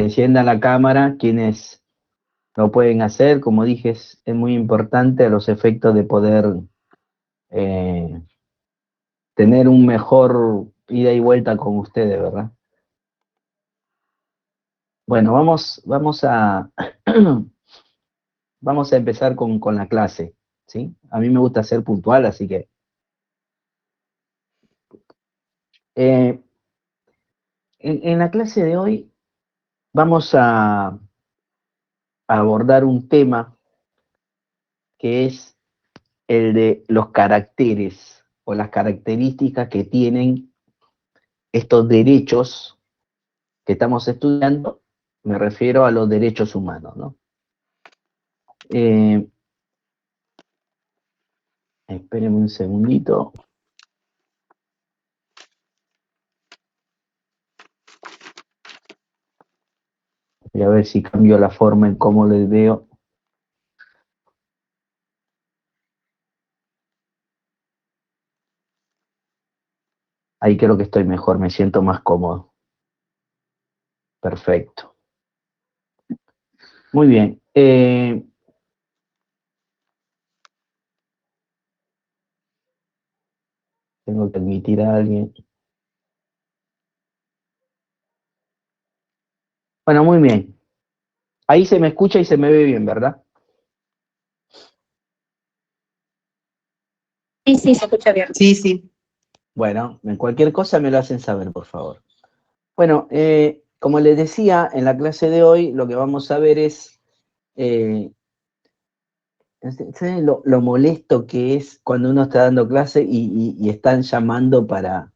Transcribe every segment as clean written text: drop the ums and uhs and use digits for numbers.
encienda la cámara, quienes lo pueden hacer, como dije, es muy importante a los efectos de poder tener un mejor ida y vuelta con ustedes, ¿verdad? Bueno, vamos a vamos a empezar con la clase, ¿sí? A mí me gusta ser puntual, así que en la clase de hoy vamos a abordar un tema que es el de los caracteres o las características que tienen estos derechos que estamos estudiando. Me refiero a los derechos humanos, ¿no? Espérenme un segundito. Voy a ver si cambio la forma en cómo les veo. Ahí creo que estoy mejor, me siento más cómodo. Perfecto. Muy bien. Tengo que admitir a alguien. Bueno, muy bien. Ahí se me escucha y se me ve bien, ¿verdad? Sí, sí, se escucha bien. Sí, sí. Bueno, en cualquier cosa me lo hacen saber, por favor. Bueno, como les decía, en la clase de hoy lo que vamos a ver es ¿saben lo molesto que es cuando uno está dando clase y están llamando para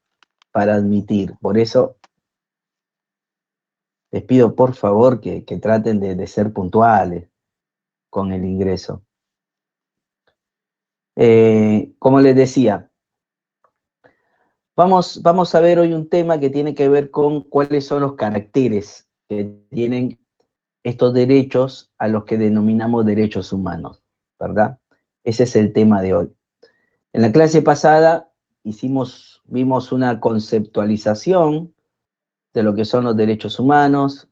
admitir? Por eso les pido por favor que traten de ser puntuales con el ingreso. Como les decía, vamos a ver hoy un tema que tiene que ver con cuáles son los caracteres que tienen estos derechos a los que denominamos derechos humanos, ¿verdad? Ese es el tema de hoy. En la clase pasada vimos una conceptualización de lo que son los derechos humanos.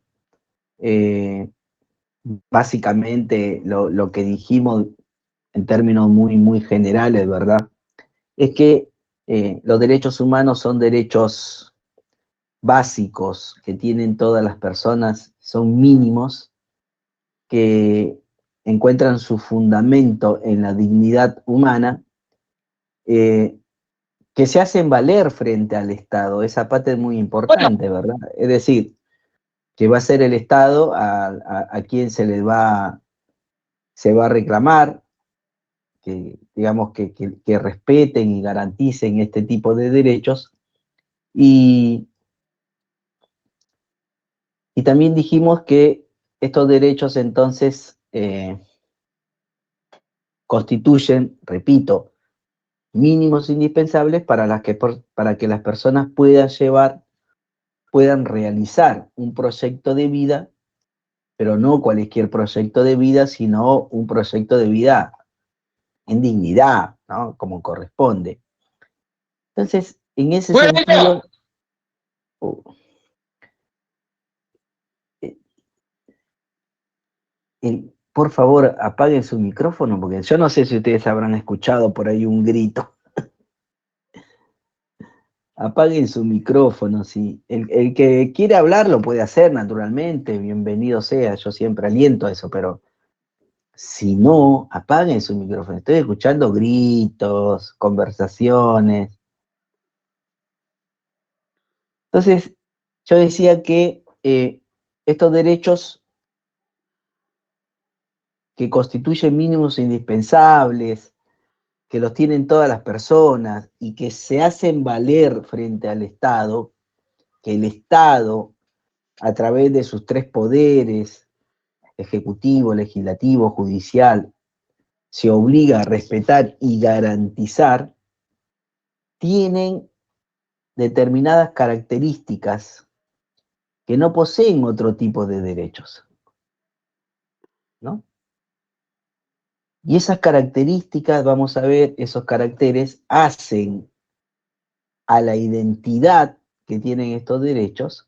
Básicamente lo que dijimos en términos muy generales, ¿verdad? Es que los derechos humanos son derechos básicos que tienen todas las personas, son mínimos, que encuentran su fundamento en la dignidad humana, que se hacen valer frente al Estado. Esa parte es muy importante, ¿verdad? Es decir, que va a ser el Estado a quien se va a reclamar, que digamos que respeten y garanticen este tipo de derechos. Y también dijimos que estos derechos entonces constituyen, repito, mínimos indispensables para que las personas puedan realizar un proyecto de vida, pero no cualquier proyecto de vida, sino un proyecto de vida en dignidad, ¿no? Como corresponde. Entonces, en ese sentido, por favor, apaguen su micrófono, porque yo no sé si ustedes habrán escuchado por ahí un grito. Apaguen su micrófono, sí. El que quiere hablar lo puede hacer naturalmente, bienvenido sea, yo siempre aliento a eso, pero si no, apaguen su micrófono. Estoy escuchando gritos, conversaciones. Entonces, yo decía que estos derechos que constituyen mínimos indispensables, que los tienen todas las personas y que se hacen valer frente al Estado, que el Estado, a través de sus tres poderes, ejecutivo, legislativo, judicial, se obliga a respetar y garantizar, tienen determinadas características que no poseen otro tipo de derechos, ¿no? Y esas características, vamos a ver, esos caracteres hacen a la identidad que tienen estos derechos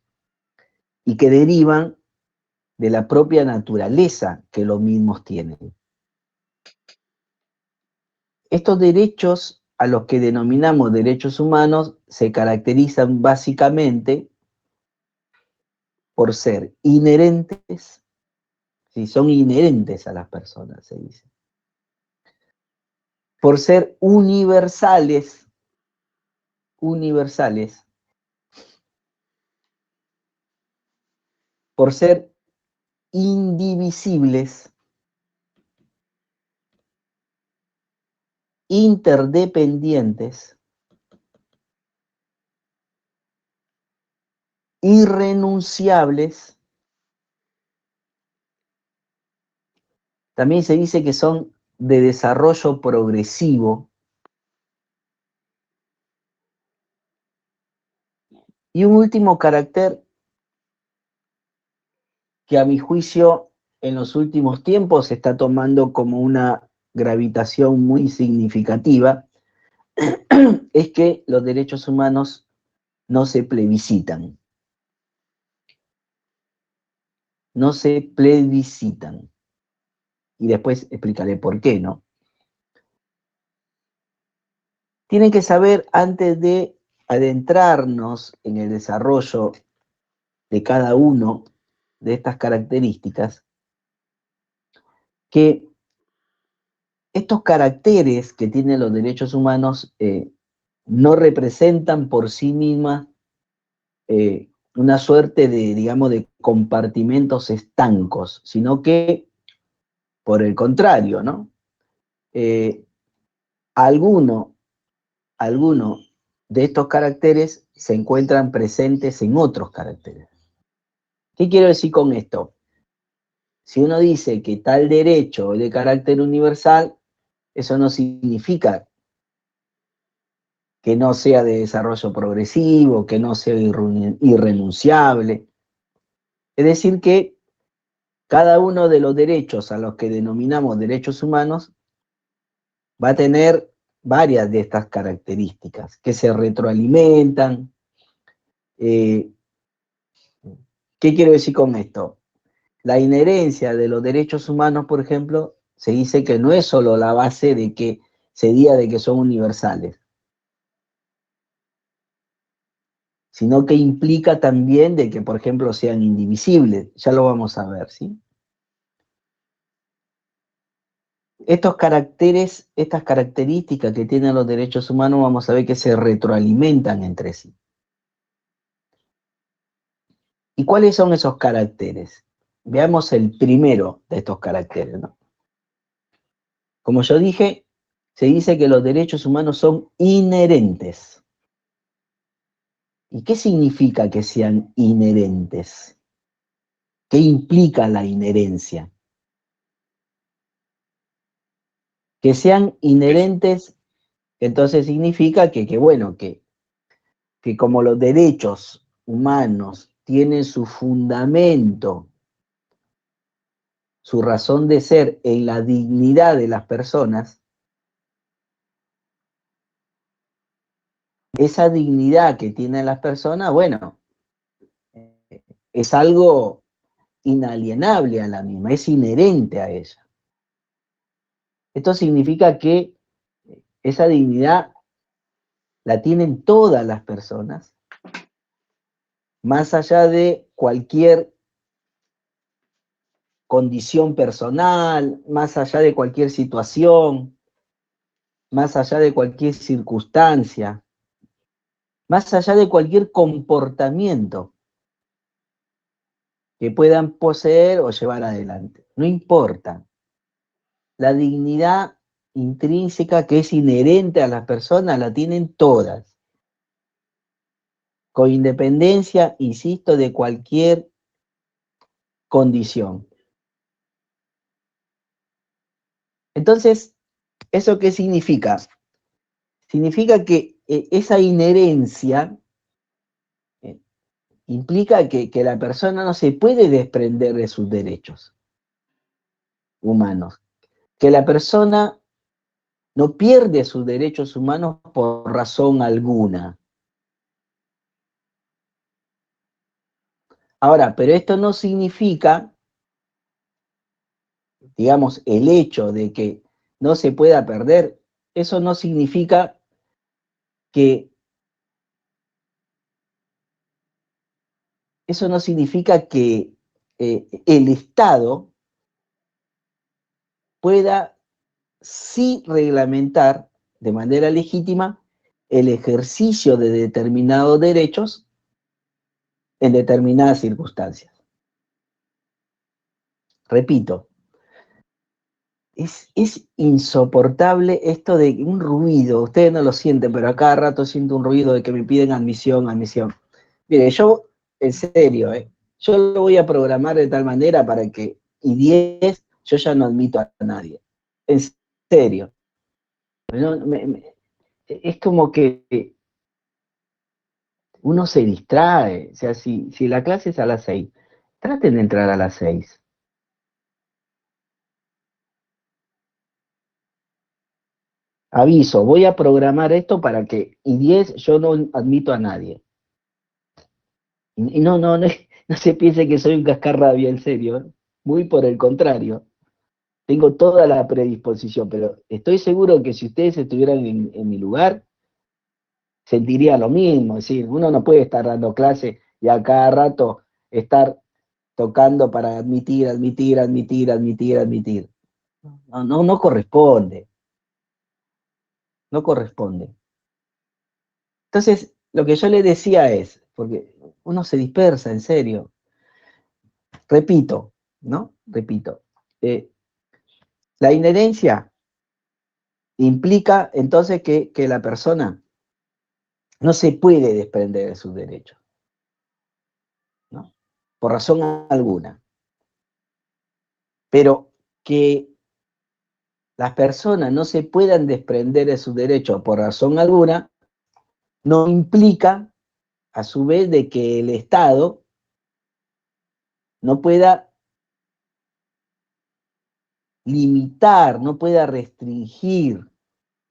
y que derivan de la propia naturaleza que los mismos tienen. Estos derechos, a los que denominamos derechos humanos, se caracterizan básicamente por ser inherentes, ¿sí? Son inherentes a las personas, se dice. Por ser universales, por ser indivisibles, interdependientes, irrenunciables. También se dice que son de desarrollo progresivo. Y un último carácter que a mi juicio en los últimos tiempos se está tomando como una gravitación muy significativa, es que los derechos humanos no se plebiscitan. No se plebiscitan. Y después explicaré por qué, ¿no? Tienen que saber, antes de adentrarnos en el desarrollo de cada uno de estas características, que estos caracteres que tienen los derechos humanos no representan por sí mismas una suerte de, digamos, de compartimentos estancos, sino que, por el contrario, ¿no? Alguno de estos caracteres se encuentran presentes en otros caracteres. ¿Qué quiero decir con esto? Si uno dice que tal derecho es de carácter universal, eso no significa que no sea de desarrollo progresivo, que no sea irrenunciable. Es decir, que cada uno de los derechos a los que denominamos derechos humanos va a tener varias de estas características que se retroalimentan. ¿Qué quiero decir con esto? La inherencia de los derechos humanos, por ejemplo, se dice que no es solo la base de que se diga de que son universales, sino que implica también de que, por ejemplo, sean indivisibles. Ya lo vamos a ver, ¿sí? Estos caracteres, estas características que tienen los derechos humanos, vamos a ver que se retroalimentan entre sí. ¿Y cuáles son esos caracteres? Veamos el primero de estos caracteres, ¿no? Como yo dije, se dice que los derechos humanos son inherentes. ¿Y qué significa que sean inherentes? ¿Qué implica la inherencia? Que sean inherentes, entonces significa bueno, que como los derechos humanos tienen su fundamento, su razón de ser en la dignidad de las personas, esa dignidad que tienen las personas, bueno, es algo inalienable a la misma, es inherente a ella. Esto significa que esa dignidad la tienen todas las personas, más allá de cualquier condición personal, más allá de cualquier situación, más allá de cualquier circunstancia, más allá de cualquier comportamiento que puedan poseer o llevar adelante. No importa. La dignidad intrínseca que es inherente a las personas la tienen todas, con independencia, insisto, de cualquier condición. Entonces, ¿eso qué significa? Significa que esa inherencia implica que la persona no se puede desprender de sus derechos humanos, que la persona no pierde sus derechos humanos por razón alguna. Ahora, pero esto no significa digamos, el hecho de que no se pueda perder, eso no significa que el Estado pueda sí reglamentar de manera legítima el ejercicio de determinados derechos en determinadas circunstancias. Repito, es insoportable esto de un ruido, ustedes no lo sienten, pero a cada rato siento un ruido de que me piden admisión, admisión. Mire, yo, en serio, yo lo voy a programar de tal manera para que, y 10, yo ya no admito a nadie. En serio. Es como que uno se distrae. O sea, si la clase es a las 6, traten de entrar a las 6. Aviso, voy a programar esto para que, y 10, yo no admito a nadie. Y no, no se piense que soy un cascarrabia, en serio. Muy por el contrario. Tengo toda la predisposición, pero estoy seguro que si ustedes estuvieran en mi lugar, sentiría lo mismo. Es decir, uno no puede estar dando clase y a cada rato estar tocando para admitir, admitir, admitir, admitir, admitir. No corresponde. No corresponde. Entonces, lo que yo le decía es, porque uno se dispersa, en serio. Repito, ¿no? Repito. La inherencia implica entonces que la persona no se puede desprender de sus derechos, ¿no? Por razón alguna. Pero que las personas no se puedan desprender de sus derechos por razón alguna, no implica, a su vez, de que el Estado no pueda limitar, no pueda restringir,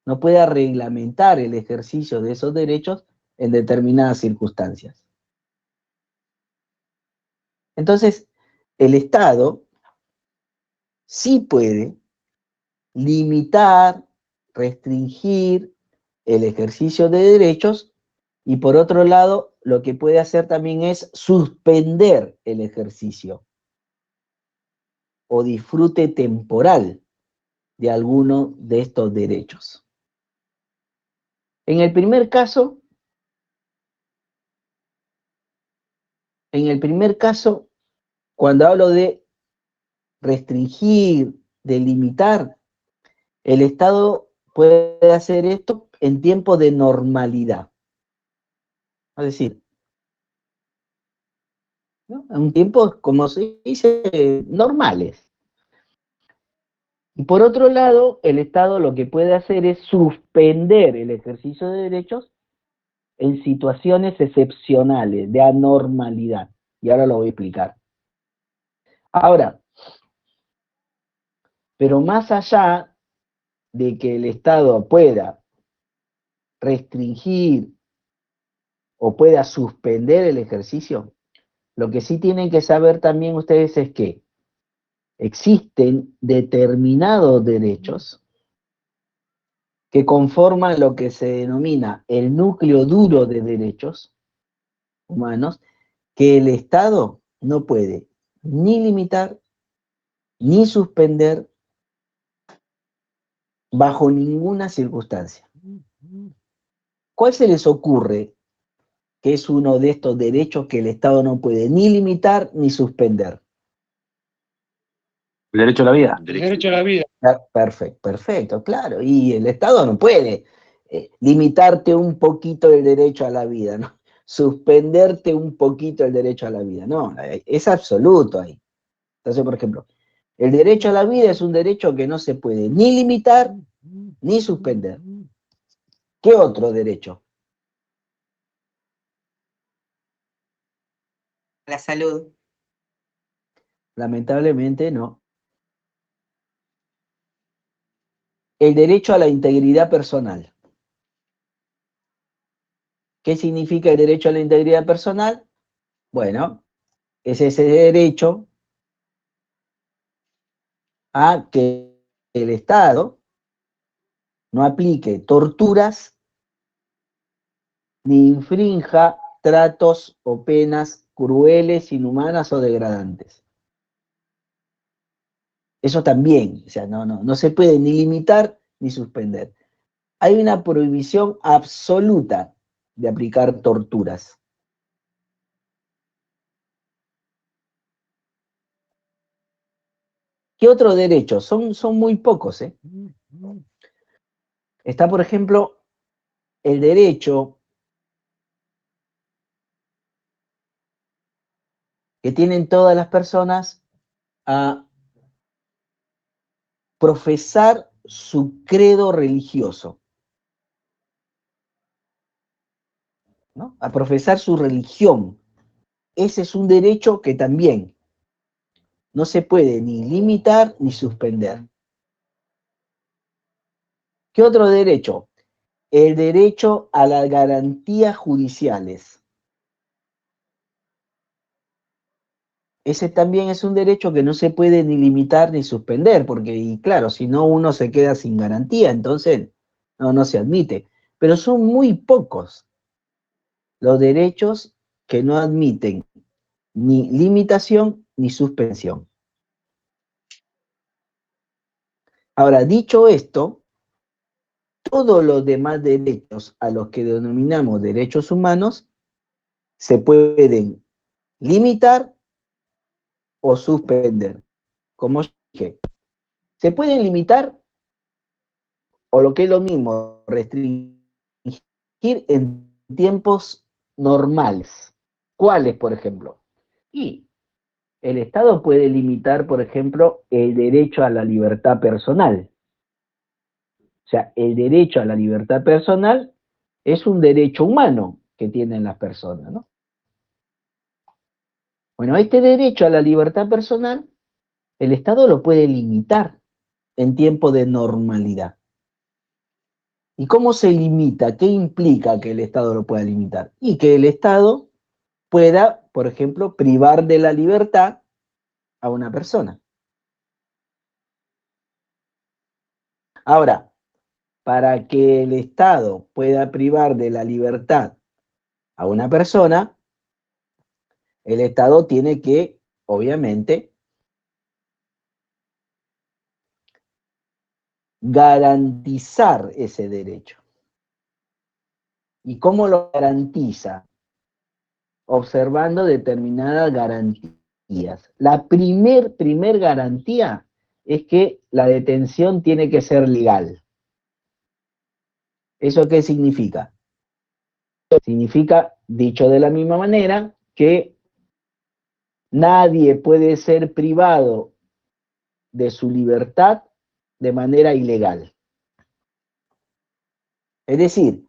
no pueda reglamentar el ejercicio de esos derechos en determinadas circunstancias. Entonces, el Estado sí puede limitar, restringir el ejercicio de derechos y por otro lado, lo que puede hacer también es suspender el ejercicio o disfrute temporal de alguno de estos derechos. En el primer caso, cuando hablo de restringir, de limitar, el Estado puede hacer esto en tiempos de normalidad. Es decir, ¿no? En tiempos, como se dice, normales. Y por otro lado, el Estado lo que puede hacer es suspender el ejercicio de derechos en situaciones excepcionales, de anormalidad. Y ahora lo voy a explicar. Ahora, pero más allá de que el Estado pueda restringir o pueda suspender el ejercicio, lo que sí tienen que saber también ustedes es que existen determinados derechos que conforman lo que se denomina el núcleo duro de derechos humanos, que el Estado no puede ni limitar ni suspender bajo ninguna circunstancia. ¿Cuál se les ocurre que es uno de estos derechos que el Estado no puede ni limitar ni suspender? El derecho a la vida. El derecho a la vida. Perfecto, claro. Y el Estado no puede limitarte un poquito el derecho a la vida, ¿no? Suspenderte un poquito el derecho a la vida. No, es absoluto ahí. Entonces, por ejemplo, el derecho a la vida es un derecho que no se puede ni limitar ni suspender. ¿Qué otro derecho? La salud. Lamentablemente no. El derecho a la integridad personal. ¿Qué significa el derecho a la integridad personal? Bueno, es ese derecho a que el Estado no aplique torturas ni infrinja tratos o penas crueles, inhumanas o degradantes. Eso también, o sea, no se puede ni limitar ni suspender. Hay una prohibición absoluta de aplicar torturas. ¿Qué otros derechos? Son muy pocos, ¿eh? Está, por ejemplo, el derecho que tienen todas las personas a profesar su credo religioso, ¿no? A profesar su religión. Ese es un derecho que también no se puede ni limitar ni suspender. ¿Qué otro derecho? El derecho a las garantías judiciales. Ese también es un derecho que no se puede ni limitar ni suspender, porque, y claro, si no uno se queda sin garantía, entonces no se admite. Pero son muy pocos los derechos que no admiten ni limitación ni suspensión. Ahora, dicho esto, todos los demás derechos a los que denominamos derechos humanos se pueden limitar o suspender. Como dije, se pueden limitar o lo que es lo mismo, restringir en tiempos normales. ¿Cuáles, por ejemplo? Y el Estado puede limitar, por ejemplo, el derecho a la libertad personal. O sea, el derecho a la libertad personal es un derecho humano que tienen las personas, ¿no? Bueno, este derecho a la libertad personal, el Estado lo puede limitar en tiempo de normalidad. ¿Y cómo se limita? ¿Qué implica que el Estado lo pueda limitar? Y que el Estado pueda, por ejemplo, privar de la libertad a una persona. Ahora, para que el Estado pueda privar de la libertad a una persona, el Estado tiene que, obviamente, garantizar ese derecho. ¿Y cómo lo garantiza? Observando determinadas garantías. La primer garantía es que la detención tiene que ser legal. ¿Eso qué significa? Significa, dicho de la misma manera, que nadie puede ser privado de su libertad de manera ilegal. Es decir,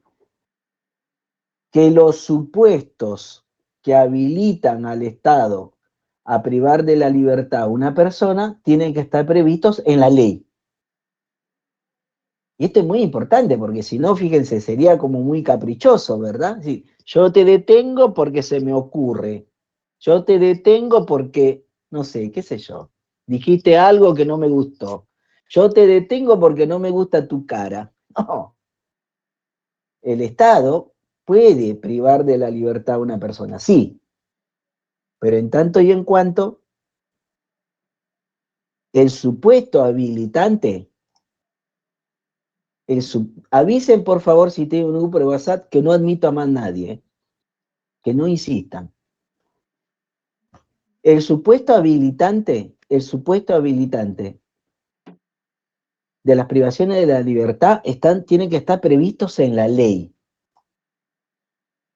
que los supuestos que habilitan al Estado a privar de la libertad a una persona tienen que estar previstos en la ley. Y esto es muy importante porque si no, fíjense, sería como muy caprichoso, ¿verdad? Sí, yo te detengo porque se me ocurre. Yo te detengo porque, no sé, qué sé yo, dijiste algo que no me gustó. Yo te detengo porque no me gusta tu cara. No, el Estado puede privar de la libertad a una persona, sí, pero en tanto y en cuanto el supuesto habilitante, avisen por favor si tienen un grupo de WhatsApp que no admito a más nadie, que no insistan. El supuesto habilitante de las privaciones de la libertad tienen que estar previstos en la ley.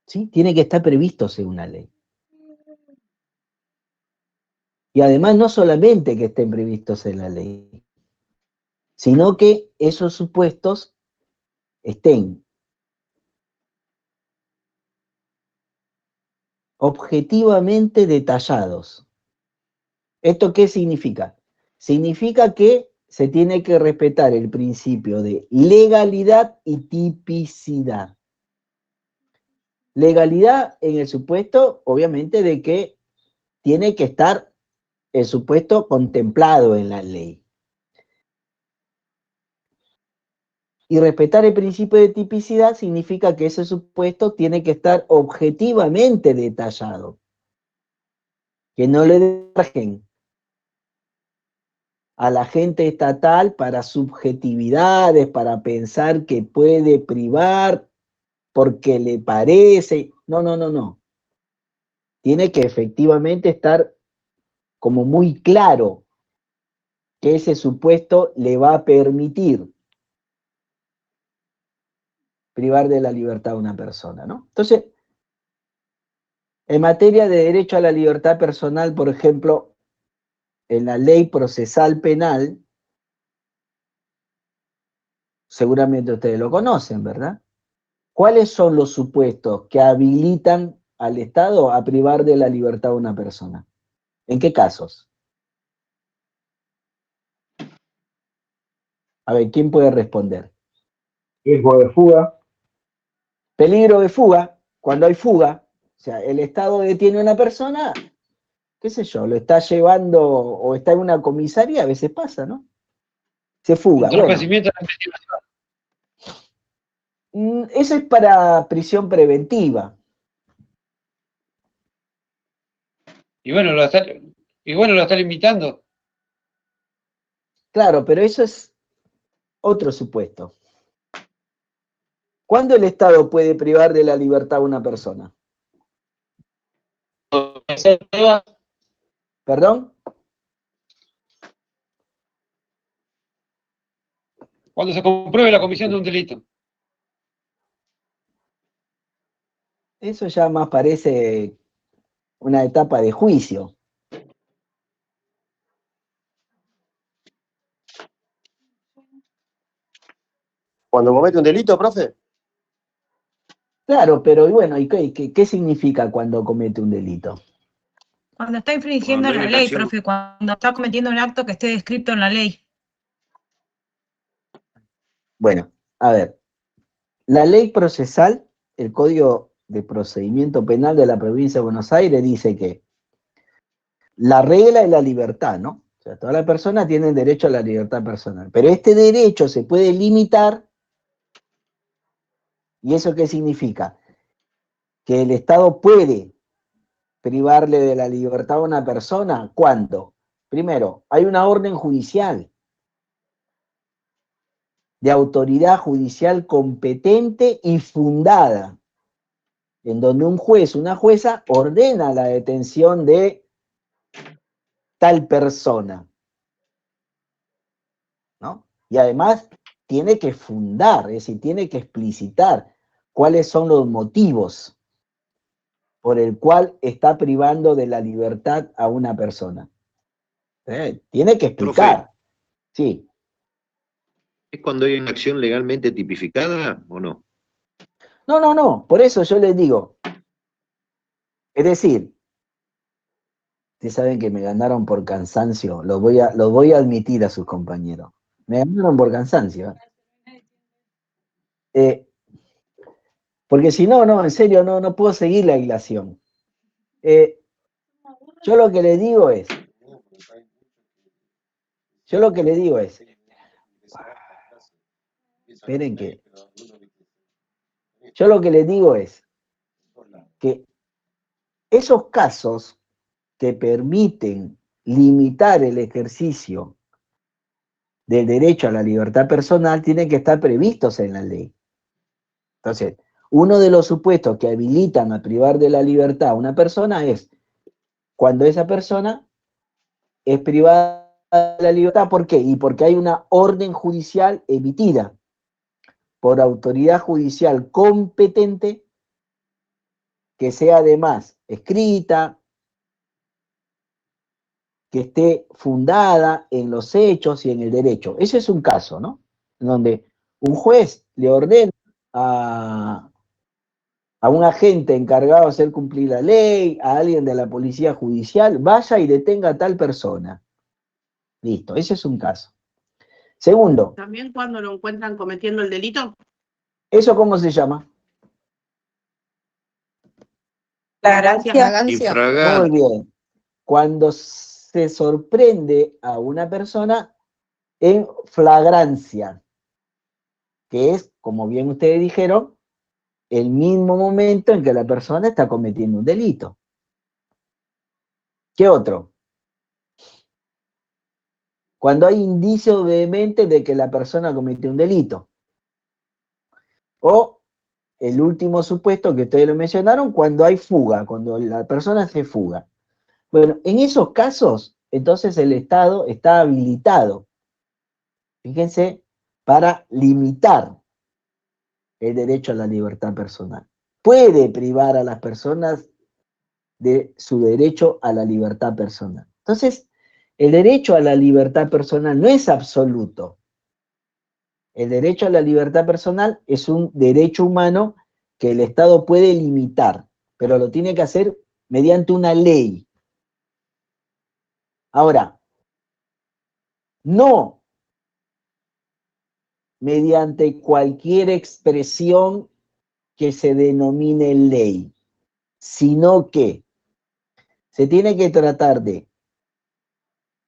¿Sí? Tienen que estar previstos en una ley. Y además no solamente que estén previstos en la ley, sino que esos supuestos estén objetivamente detallados. ¿Esto qué significa? Significa que se tiene que respetar el principio de legalidad y tipicidad. Legalidad en el supuesto, obviamente, de que tiene que estar el supuesto contemplado en la ley. Y respetar el principio de tipicidad significa que ese supuesto tiene que estar objetivamente detallado, que no le dejen a la agente estatal para subjetividades, para pensar que puede privar porque le parece. No, no, no, no. Tiene que efectivamente estar como muy claro que ese supuesto le va a permitir privar de la libertad a una persona, ¿no? Entonces, en materia de derecho a la libertad personal, por ejemplo, en la ley procesal penal, seguramente ustedes lo conocen, ¿verdad? ¿Cuáles son los supuestos que habilitan al Estado a privar de la libertad a una persona? ¿En qué casos? A ver, ¿quién puede responder? Riesgo de fuga. Peligro de fuga, cuando hay fuga, o sea, el Estado detiene a una persona, qué sé yo, lo está llevando o está en una comisaría, a veces pasa, ¿no? Se fuga. Bueno, Entorpecimiento de la investigación. eso es para prisión preventiva. Y bueno, lo está limitando. Claro, pero eso es otro supuesto. ¿Cuándo el Estado puede privar de la libertad a una persona? ¿Perdón? Cuando se compruebe la comisión de un delito. Eso ya más parece una etapa de juicio. Cuando comete un delito, profe. Claro, pero bueno, ¿y qué significa cuando comete un delito? Cuando está infringiendo Cuando hay la una ley, acción. profe, cuando está cometiendo un acto que esté descrito en la ley. Bueno, a ver, la ley procesal, el Código de Procedimiento Penal de la Provincia de Buenos Aires dice que la regla es la libertad, ¿no? O sea, todas las personas tienen derecho a la libertad personal, pero este derecho se puede limitar. ¿Y eso qué significa? Que el Estado puede privarle de la libertad a una persona, ¿cuándo? Primero, hay una orden judicial, de autoridad judicial competente y fundada, en donde un juez, una jueza, ordena la detención de tal persona, ¿no? Y además tiene que fundar, es decir, tiene que explicitar cuáles son los motivos por el cual está privando de la libertad a una persona. Tiene que explicar. Sí. ¿Es cuando hay una acción legalmente tipificada o no? No, no, no. Por eso yo les digo. Es decir, ustedes saben que me ganaron por cansancio. Lo voy a admitir a sus compañeros. Me ganaron por cansancio. Porque si no, no, en serio, no puedo seguir la hilación. Yo lo que le digo es. Esperen que. Yo lo que les digo es que esos casos que permiten limitar el ejercicio del derecho a la libertad personal tienen que estar previstos en la ley. Entonces, uno de los supuestos que habilitan a privar de la libertad a una persona es cuando esa persona es privada de la libertad. ¿Por qué? Y porque hay una orden judicial emitida por autoridad judicial competente que sea además escrita, que esté fundada en los hechos y en el derecho. Ese es un caso, ¿no? En donde un juez le ordena a un agente encargado de hacer cumplir la ley, a alguien de la policía judicial, vaya y detenga a tal persona. Listo, ese es un caso. Segundo. ¿También cuando lo encuentran cometiendo el delito? ¿Eso cómo se llama? Flagrancia. Muy bien. Cuando se sorprende a una persona en flagrancia. que es, como bien ustedes dijeron, el mismo momento en que la persona está cometiendo un delito. ¿Qué otro? Cuando hay indicios vehementes de que la persona cometió un delito. O el último supuesto que ustedes lo mencionaron, cuando hay fuga, cuando la persona se fuga. Bueno, en esos casos, entonces el Estado está habilitado, fíjense, para limitar el derecho a la libertad personal. Puede privar a las personas de su derecho a la libertad personal. Entonces, el derecho a la libertad personal no es absoluto. El derecho a la libertad personal es un derecho humano que el Estado puede limitar, pero lo tiene que hacer mediante una ley. Ahora, no mediante cualquier expresión que se denomine ley, sino que se tiene que tratar de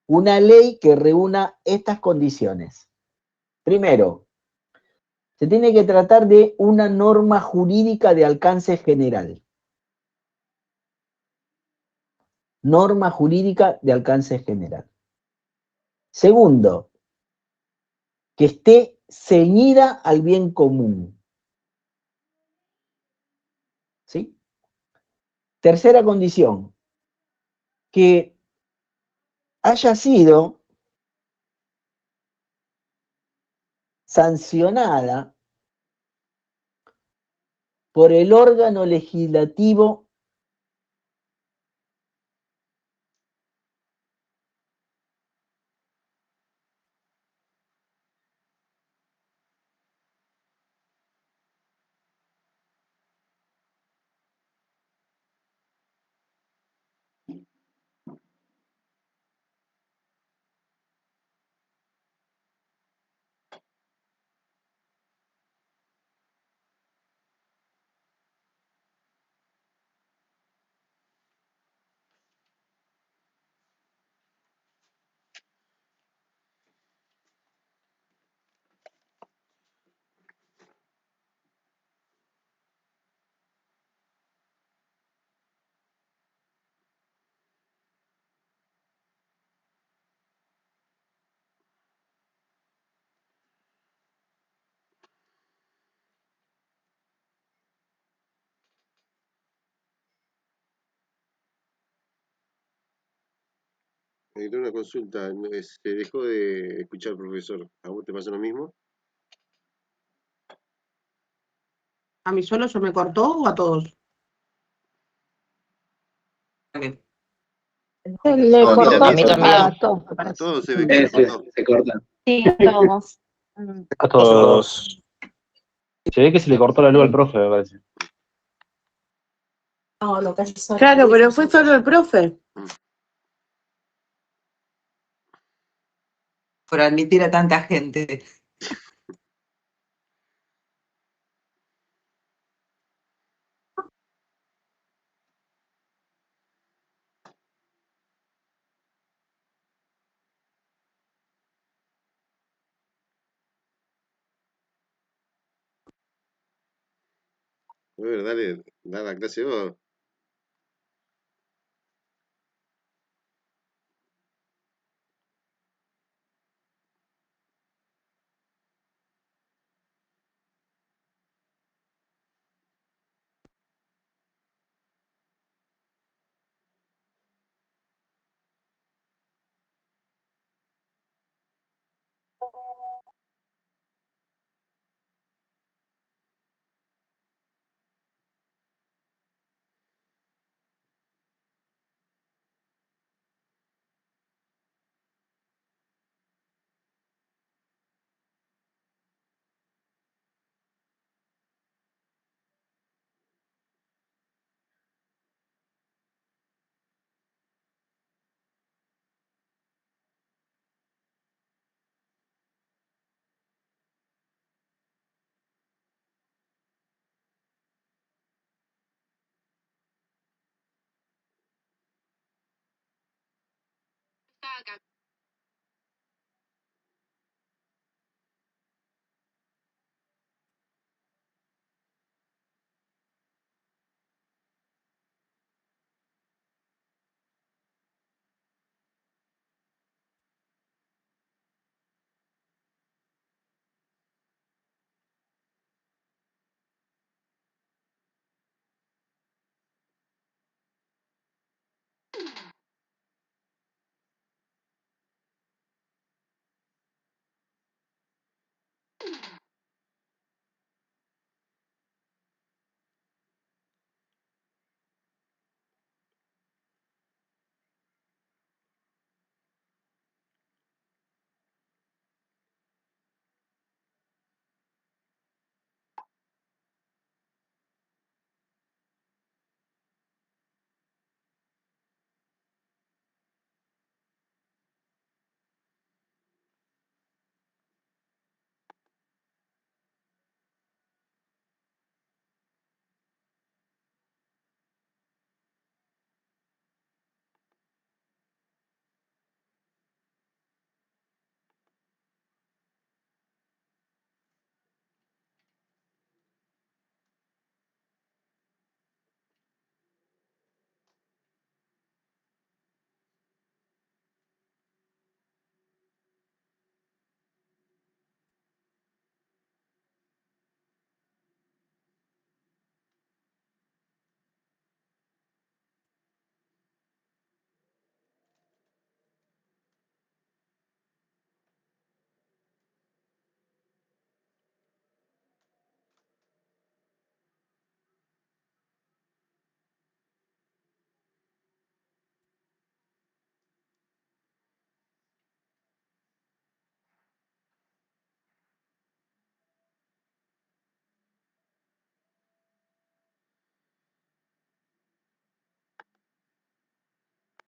una ley que reúna estas condiciones. Primero, se tiene que tratar de una norma jurídica de alcance general. Norma jurídica de alcance general. Segundo, que esté ceñida al bien común. ¿Sí? Tercera condición, que haya sido sancionada por el órgano legislativo Tengo una consulta. Se dejó de escuchar al profesor. ¿A vos te pasa lo mismo? ¿A mí solo se me cortó o a todos? Le No, a mí cortó también. a todos, me A parece. todos se ve que se cortó. Se corta. Sí, a todos. A todos. Se ve que se le cortó la luz al profe, me parece. No, lo que hace solo. Claro, pero fue solo el profe. Por admitir a tanta gente. A ver, dale, da la clase vos.